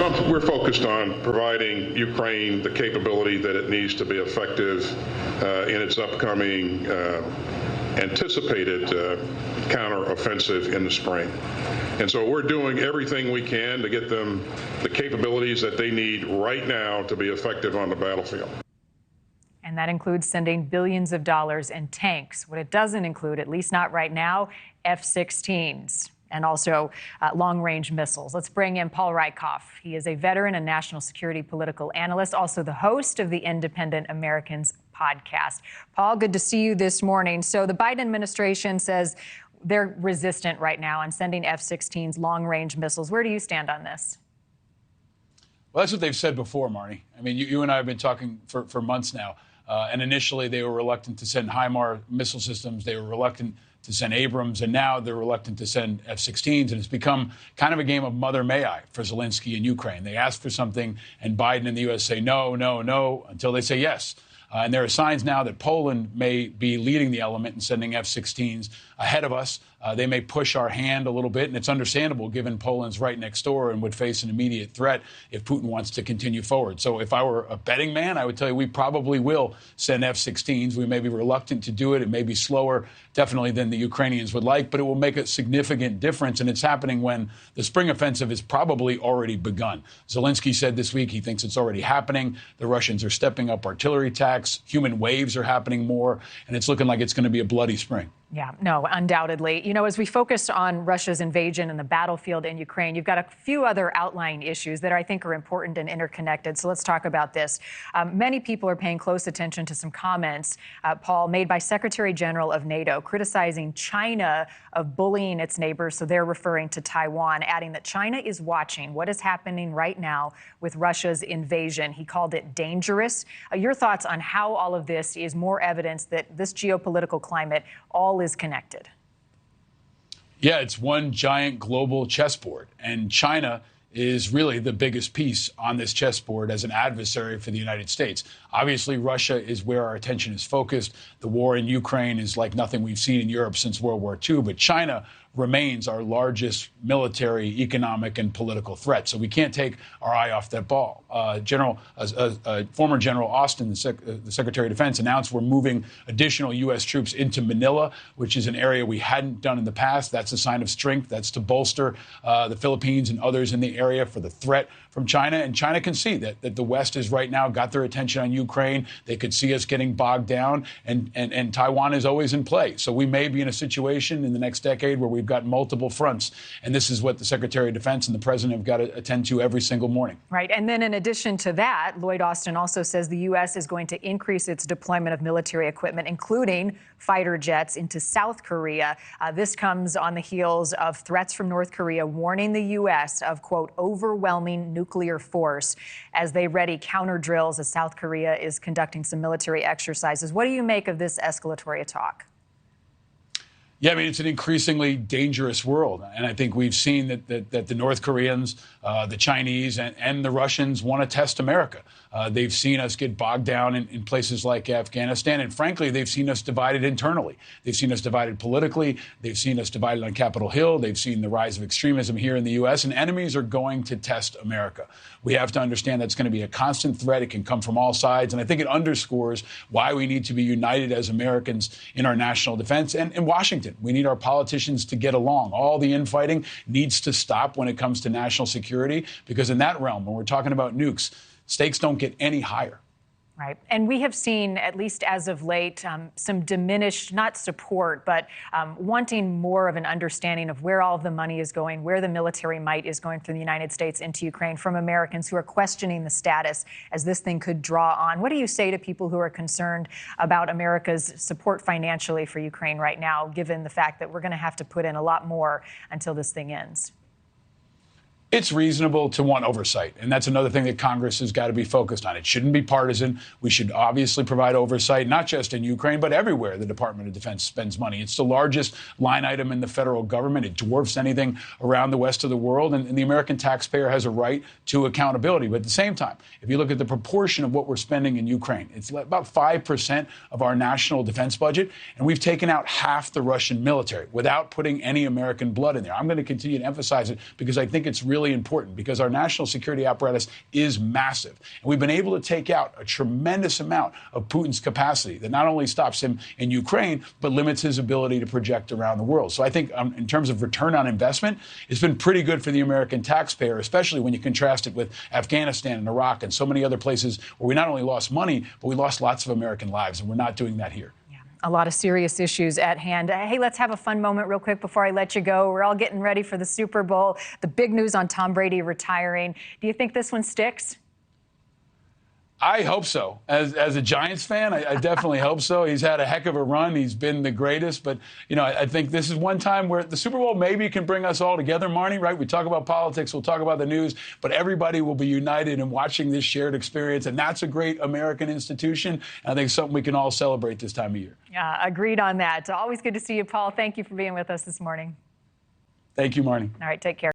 We're focused on providing Ukraine the capability that it needs to be effective in its upcoming anticipated counteroffensive in the spring. And so we're doing everything we can to get them the capabilities that they need right now to be effective on the battlefield. And that includes sending billions of dollars in tanks. What it doesn't include, at least not right now, F-16s and also long-range missiles. Let's bring in Paul Rieckhoff. He is a veteran and national security political analyst, also the host of the Independent Americans podcast. Paul, good to see you this morning. So the Biden administration says they're resistant right now on sending F-16s, long-range missiles. Where do you stand on this? Well, that's what they've said before, Marnie. I mean, you and I have been talking for months now. And initially, they were reluctant to send HIMARS missile systems. They were reluctant to send Abrams. And now they're reluctant to send F-16s. And it's become kind of a game of mother may I for Zelensky and Ukraine. They ask for something, and Biden and the U.S. say no, no, no, until they say yes. And there are signs now that Poland may be leading the element in sending F-16s ahead of us. They may push our hand a little bit, and it's understandable given Poland's right next door and would face an immediate threat if Putin wants to continue forward. So if I were a betting man, I would tell you we probably will send F-16s. We may be reluctant to do it. It may be slower, definitely, than the Ukrainians would like, but it will make a significant difference, and it's happening when the spring offensive is probably already begun. Zelensky said this week he thinks it's already happening. The Russians are stepping up artillery attacks. Human waves are happening more, and it's looking like it's going to be a bloody spring. Yeah, no, undoubtedly. You know, as we focus on Russia's invasion and the battlefield in Ukraine, you've got a few other outlying issues that I think are important and interconnected. So let's talk about this. Many people are paying close attention to some comments, Paul, made by Secretary General of NATO, criticizing China of bullying its neighbors. So they're referring to Taiwan, adding that China is watching what is happening right now with Russia's invasion. He called it dangerous. Your thoughts on how all of this is more evidence that this geopolitical climate all is connected? Yeah, it's one giant global chessboard, and China is really the biggest piece on this chessboard as an adversary for the United States. Obviously, Russia is where our attention is focused. The war in Ukraine is like nothing we've seen in Europe since World War II, but China remains our largest military, economic, and political threat. So we can't take our eye off that ball. Former General Austin, the Secretary of Defense, announced we're moving additional U.S. troops into Manila, which is an area we hadn't done in the past. That's a sign of strength. That's to bolster the Philippines and others in the area for the threat from China. And China can see that the West has right now got their attention on Ukraine. They could see us getting bogged down, and Taiwan is always in play. So we may be in a situation in the next decade where we've got multiple fronts. And this is what the Secretary of Defense and the President have got to attend to every single morning. Right. And then in addition to that, Lloyd Austin also says the U.S. is going to increase its deployment of military equipment, including fighter jets, into South Korea. This comes on the heels of threats from North Korea warning the U.S. of, quote, overwhelming nuclear force as they ready counter drills as South Korea is conducting some military exercises. What do you make of this escalatory talk? Yeah, I mean, it's an increasingly dangerous world. And I think we've seen that the North Koreans, the Chinese, and the Russians want to test America. They've seen us get bogged down in places like Afghanistan. And frankly, they've seen us divided internally. They've seen us divided politically. They've seen us divided on Capitol Hill. They've seen the rise of extremism here in the U.S. And enemies are going to test America. We have to understand that's going to be a constant threat. It can come from all sides. And I think it underscores why we need to be united as Americans in our national defense. And in Washington, we need our politicians to get along. All the infighting needs to stop when it comes to national security, because in that realm, when we're talking about nukes, stakes don't get any higher. Right. And we have seen, at least as of late, some diminished, not support, but wanting more of an understanding of where all of the money is going, where the military might is going from the United States into Ukraine from Americans who are questioning the status as this thing could draw on. What do you say to people who are concerned about America's support financially for Ukraine right now, given the fact that we're going to have to put in a lot more until this thing ends? It's reasonable to want oversight, and that's another thing that Congress has got to be focused on. It shouldn't be partisan. We should obviously provide oversight, not just in Ukraine, but everywhere the Department of Defense spends money. It's the largest line item in the federal government. It dwarfs anything around the rest of the world, and the American taxpayer has a right to accountability. But at the same time, if you look at the proportion of what we're spending in Ukraine, it's about 5% of our national defense budget, and we've taken out half the Russian military without putting any American blood in there. I'm going to continue to emphasize it because I think it's really really important because our national security apparatus is massive. And we've been able to take out a tremendous amount of Putin's capacity that not only stops him in Ukraine, but limits his ability to project around the world. So I think in terms of return on investment, it's been pretty good for the American taxpayer, especially when you contrast it with Afghanistan and Iraq and so many other places where we not only lost money, but we lost lots of American lives. And we're not doing that here. A lot of serious issues at hand. Hey, let's have a fun moment real quick before I let you go. We're all getting ready for the Super Bowl. The big news on Tom Brady retiring. Do you think this one sticks? I hope so. As a Giants fan, I definitely hope so. He's had a heck of a run. He's been the greatest. But, I think this is one time where the Super Bowl maybe can bring us all together, Marnie, right? We talk about politics, we'll talk about the news, but everybody will be united in watching this shared experience. And that's a great American institution. And I think it's something we can all celebrate this time of year. Yeah, agreed on that. Always good to see you, Paul. Thank you for being with us this morning. Thank you, Marnie. All right, take care.